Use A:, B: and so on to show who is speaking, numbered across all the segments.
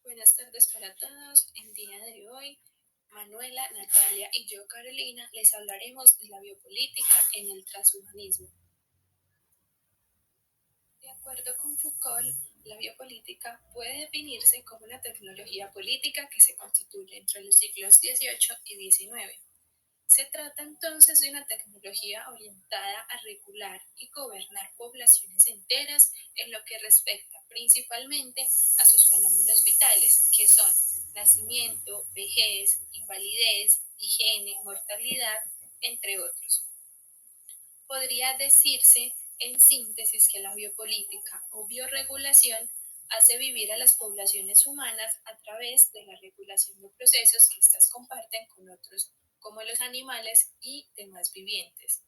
A: Buenas tardes para todos. El día de hoy, Manuela, Natalia y yo, Carolina, les hablaremos de la biopolítica en el transhumanismo. De acuerdo con Foucault, la biopolítica puede definirse como una tecnología política que se constituye entre los siglos XVIII y XIX. Se trata entonces de una tecnología orientada a regular y gobernar poblaciones enteras en lo que respecta principalmente a sus fenómenos vitales, que son nacimiento, vejez, invalidez, higiene, mortalidad, entre otros. Podría decirse, en síntesis, que la biopolítica o bioregulación hace vivir a las poblaciones humanas a través de la regulación de procesos que éstas comparten con otros, como los animales y demás vivientes.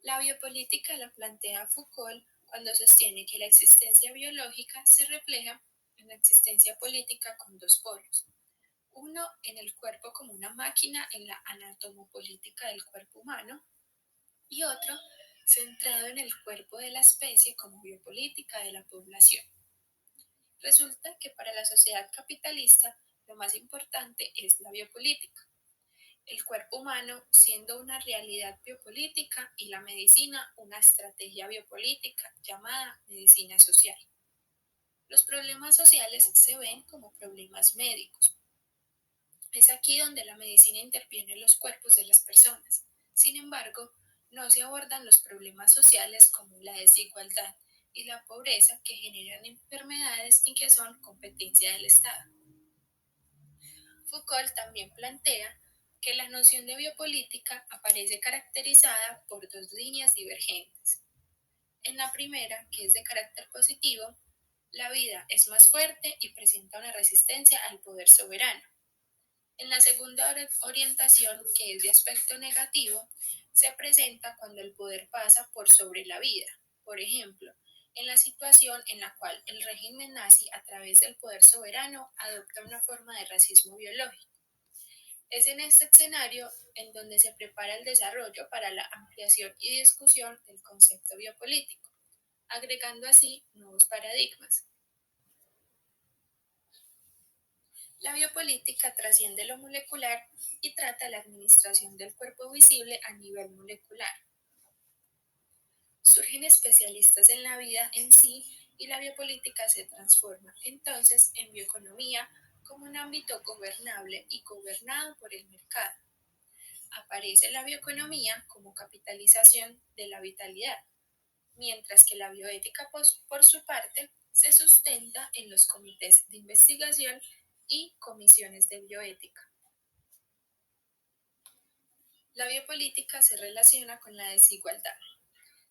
A: La biopolítica la plantea Foucault cuando sostiene que la existencia biológica se refleja en la existencia política con dos polos. Uno, en el cuerpo como una máquina en la anatomopolítica del cuerpo humano, y otro centrado en el cuerpo de la especie como biopolítica de la población. Resulta que para la sociedad capitalista lo más importante es la biopolítica, el cuerpo humano siendo una realidad biopolítica y la medicina una estrategia biopolítica llamada medicina social. Los problemas sociales se ven como problemas médicos. Es aquí donde la medicina interviene en los cuerpos de las personas. Sin embargo, no se abordan los problemas sociales como la desigualdad y la pobreza que generan enfermedades y que son competencia del Estado. Foucault también plantea que la noción de biopolítica aparece caracterizada por dos líneas divergentes. En la primera, que es de carácter positivo, la vida es más fuerte y presenta una resistencia al poder soberano. En la segunda orientación, que es de aspecto negativo, se presenta cuando el poder pasa por sobre la vida. Por ejemplo, en la situación en la cual el régimen nazi, a través del poder soberano, adopta una forma de racismo biológico. Es en este escenario en donde se prepara el desarrollo para la ampliación y discusión del concepto biopolítico, agregando así nuevos paradigmas. La biopolítica trasciende lo molecular y trata la administración del cuerpo visible a nivel molecular. Surgen especialistas en la vida en sí y la biopolítica se transforma entonces en bioeconomía como un ámbito gobernable y gobernado por el mercado. Aparece la bioeconomía como capitalización de la vitalidad, mientras que la bioética, por su parte, se sustenta en los comités de investigación y comisiones de bioética. La biopolítica se relaciona con la desigualdad.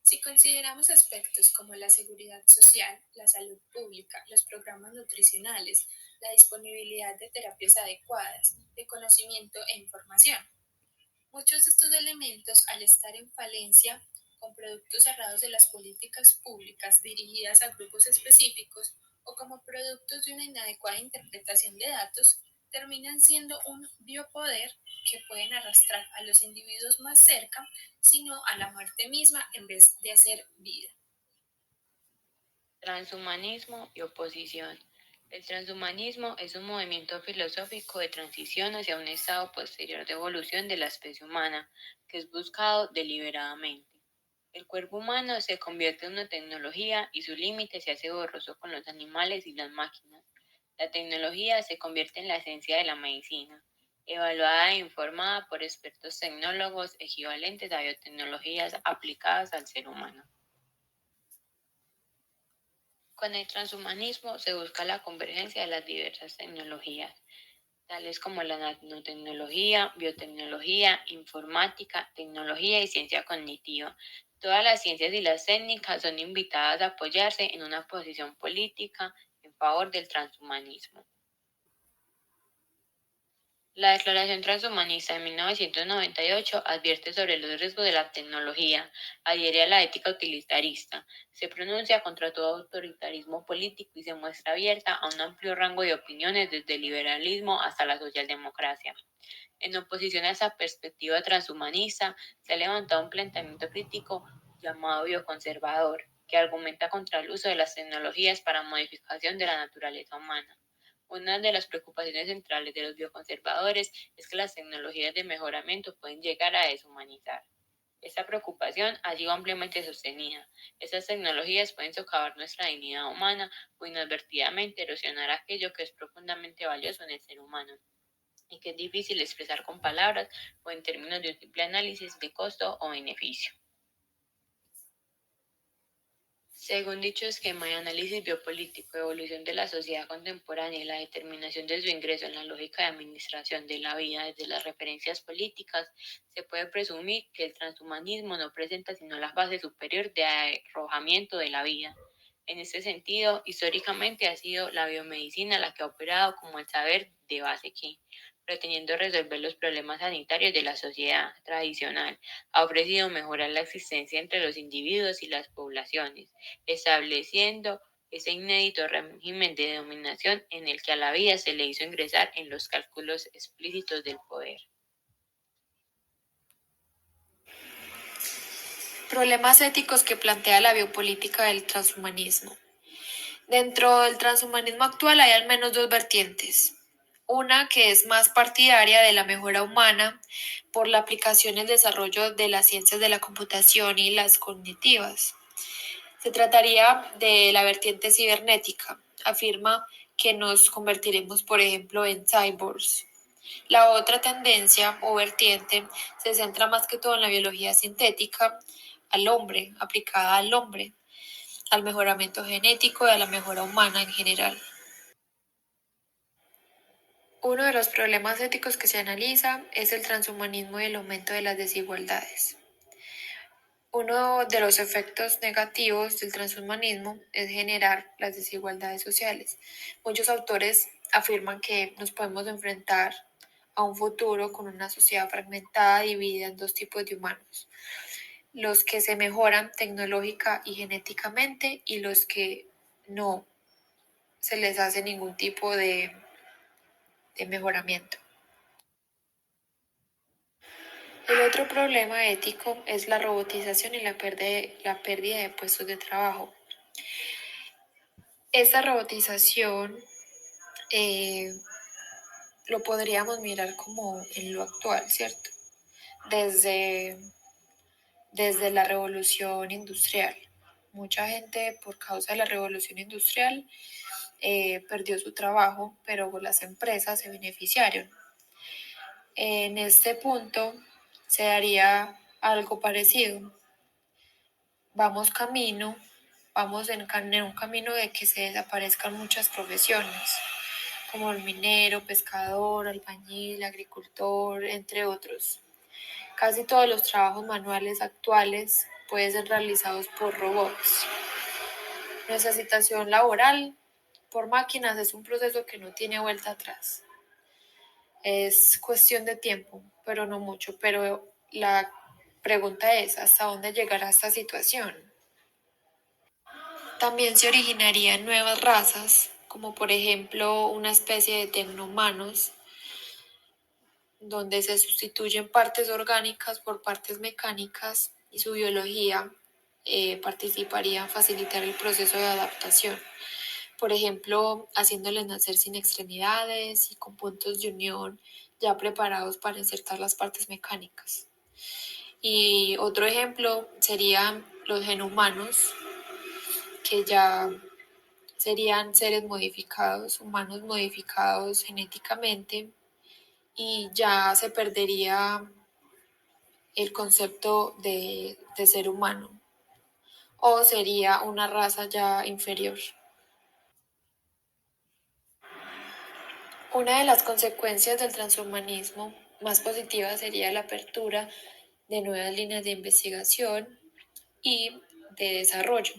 A: Si consideramos aspectos como la seguridad social, la salud pública, los programas nutricionales, la disponibilidad de terapias adecuadas, de conocimiento e información, muchos de estos elementos, al estar en falencia con productos cerrados de las políticas públicas dirigidas a grupos específicos o como productos de una inadecuada interpretación de datos, terminan siendo un biopoder que pueden arrastrar a los individuos más cerca, sino a la muerte misma en vez de hacer vida.
B: Transhumanismo y oposición. El transhumanismo es un movimiento filosófico de transición hacia un estado posterior de evolución de la especie humana, que es buscado deliberadamente. El cuerpo humano se convierte en una tecnología y su límite se hace borroso con los animales y las máquinas. La tecnología se convierte en la esencia de la medicina, evaluada e informada por expertos tecnólogos equivalentes a biotecnologías aplicadas al ser humano. Con el transhumanismo se busca la convergencia de las diversas tecnologías, tales como la nanotecnología, biotecnología, informática, tecnología y ciencia cognitiva. Todas las ciencias y las técnicas son invitadas a apoyarse en una posición política en favor del transhumanismo. La Declaración Transhumanista de 1998 advierte sobre los riesgos de la tecnología, adhiere a la ética utilitarista, se pronuncia contra todo autoritarismo político y se muestra abierta a un amplio rango de opiniones desde el liberalismo hasta la socialdemocracia. En oposición a esa perspectiva transhumanista, se ha levantado un planteamiento crítico llamado bioconservador, que argumenta contra el uso de las tecnologías para modificación de la naturaleza humana. Una de las preocupaciones centrales de los bioconservadores es que las tecnologías de mejoramiento pueden llegar a deshumanizar. Esta preocupación ha sido ampliamente sostenida. Estas tecnologías pueden socavar nuestra dignidad humana o inadvertidamente erosionar aquello que es profundamente valioso en el ser humano y que es difícil expresar con palabras o en términos de un simple análisis de costo o beneficio. Según dicho esquema de análisis biopolítico, evolución de la sociedad contemporánea y la determinación de su ingreso en la lógica de administración de la vida desde las referencias políticas, se puede presumir que el transhumanismo no presenta sino la fase superior de arrojamiento de la vida. En este sentido, históricamente ha sido la biomedicina la que ha operado como el saber de base que, pretendiendo resolver los problemas sanitarios de la sociedad tradicional, ha ofrecido mejorar la existencia entre los individuos y las poblaciones, estableciendo ese inédito régimen de dominación en el que a la vida se le hizo ingresar en los cálculos explícitos del poder.
A: Problemas éticos que plantea la biopolítica del transhumanismo. Dentro del transhumanismo actual hay al menos dos vertientes. Una que es más partidaria de la mejora humana por la aplicación y el desarrollo de las ciencias de la computación y las cognitivas. Se trataría de la vertiente cibernética. Afirma que nos convertiremos, por ejemplo, en cyborgs. La otra tendencia o vertiente se centra más que todo en la biología sintética al hombre, aplicada al hombre, al mejoramiento genético y a la mejora humana en general. Uno de los problemas éticos que se analiza es el transhumanismo y el aumento de las desigualdades. Uno de los efectos negativos del transhumanismo es generar las desigualdades sociales. Muchos autores afirman que nos podemos enfrentar a un futuro con una sociedad fragmentada dividida en dos tipos de humanos: los que se mejoran tecnológica y genéticamente y los que no se les hace ningún tipo de mejoramiento. El otro problema ético es la robotización y la pérdida de puestos de trabajo. Esta robotización eh, lo podríamos mirar como en lo actual, ¿cierto? Desde, desde la revolución industrial. Mucha gente por causa de la revolución industrial perdió su trabajo, pero las empresas se beneficiaron. En este punto se daría algo parecido. Vamos camino, vamos en un camino de que se desaparezcan muchas profesiones, como el minero, pescador, albañil, agricultor, entre otros. Casi todos los trabajos manuales actuales pueden ser realizados por robots. Nuestra situación laboral por máquinas es un proceso que no tiene vuelta atrás. Es cuestión de tiempo, pero no mucho. Pero la pregunta es, ¿hasta dónde llegará esta situación? También se originarían nuevas razas, como por ejemplo una especie de tecnohumanos, donde se sustituyen partes orgánicas por partes mecánicas y su biología participaría en facilitar el proceso de adaptación. Por ejemplo, haciéndoles nacer sin extremidades y con puntos de unión ya preparados para insertar las partes mecánicas. Y otro ejemplo serían los genhumanos, que ya serían seres modificados, humanos modificados genéticamente, y ya se perdería el concepto de ser humano, o sería una raza ya inferior. Una de las consecuencias del transhumanismo más positiva sería la apertura de nuevas líneas de investigación y de desarrollo.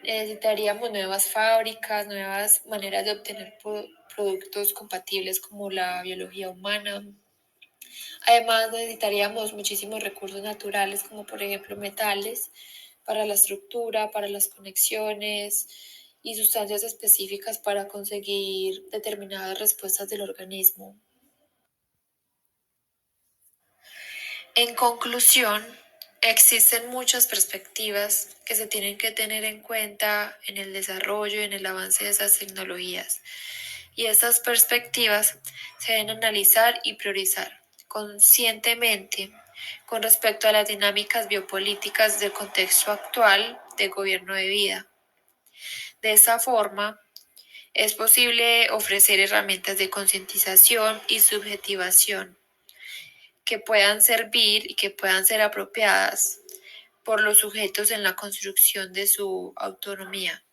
A: Necesitaríamos nuevas fábricas, nuevas maneras de obtener productos compatibles como la biología humana. Además, necesitaríamos muchísimos recursos naturales, como por ejemplo metales, para la estructura, para las conexiones y sustancias específicas para conseguir determinadas respuestas del organismo. En conclusión, Existen muchas perspectivas que se tienen que tener en cuenta en el desarrollo y en el avance de esas tecnologías. Y estas perspectivas se deben analizar y priorizar conscientemente con respecto a las dinámicas biopolíticas del contexto actual de gobierno de vida. De esta forma, es posible ofrecer herramientas de concientización y subjetivación que puedan servir y que puedan ser apropiadas por los sujetos en la construcción de su autonomía.